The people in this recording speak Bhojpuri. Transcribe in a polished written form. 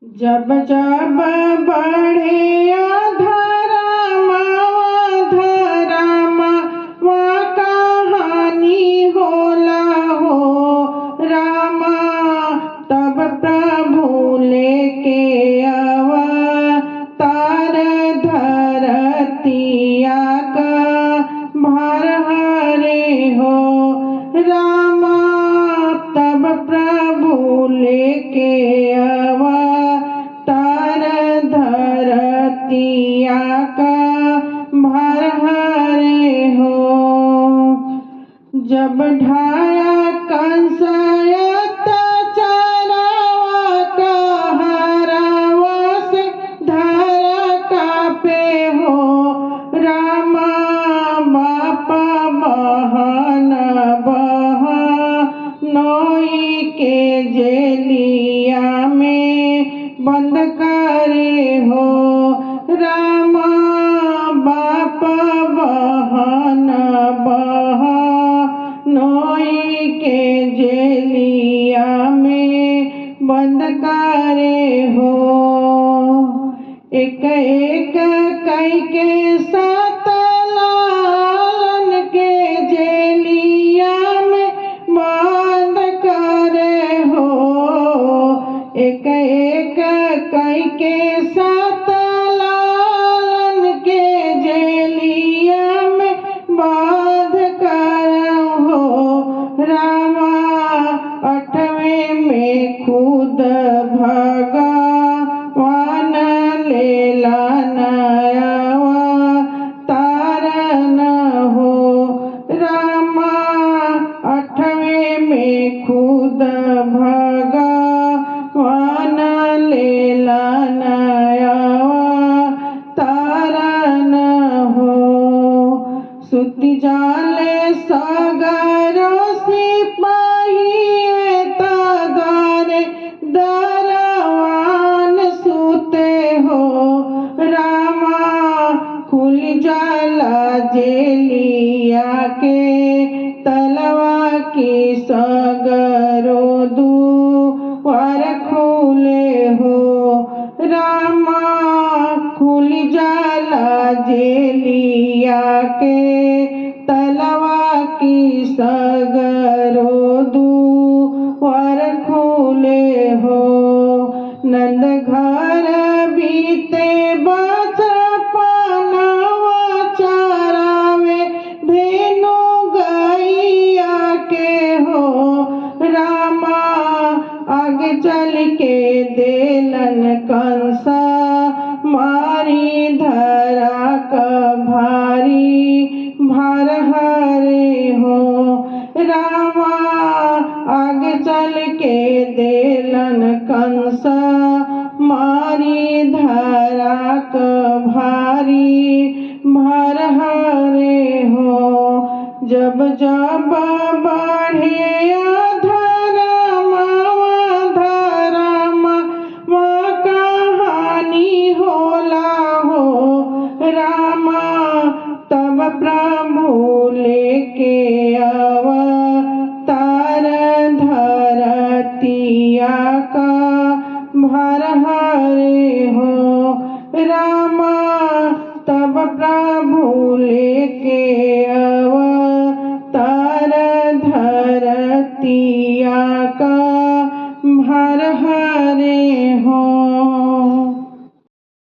जब जब बढ़े अधर्म अधर्म वहाँ कहानी होला हो रामा। तब प्रभु लेके अवतार धरतिया का भार हरे हो रामा। तब प्रभु लेके तार धरतिया का भार हरे हो। जब ढाया कंस अत्याचारवा का हरवा से धर कापे हो रामा। बाप बहन बहनोई के जेलिया में बंद करे हो रामा। बाप बहन बहनोई के जेलिया में बंद करे हो। एक एक कई के साथ लालन के जेलिया में बंद करे हो। एक एक कई के साथ लालन के जेलिया में बंद कर हो रामा। अठवें में खुद भगवान लेला नयवा तारन हो रामा। अठवें में खुद भगवान लेला नयवा तारन हो। सुति जाले सागरो सिपाही तदारे दरवान सुते हो रामा। खुल जाला जेलिया के तलवा की सगरो द्वार खुले हो रामा। खुल जाला जेलिया के तलवा की सगरो द्वार खुले हो। नंद घर बीते बचपनवा चरावे धेनु गैया के हो रामा। आगे चल के देलन कंसा मारी धरा का भारी भार हरे हो रामा। आगे चल के देलन कंसा मारी धरा का भारी भार हरे हो। जब जब बढ़े अधर्म अधर्म वहाँ कहानी होला हो रामा। तब प्रभु लेके अवतार धरतिया का भार हरे हो रामा। तब प्रभु लेके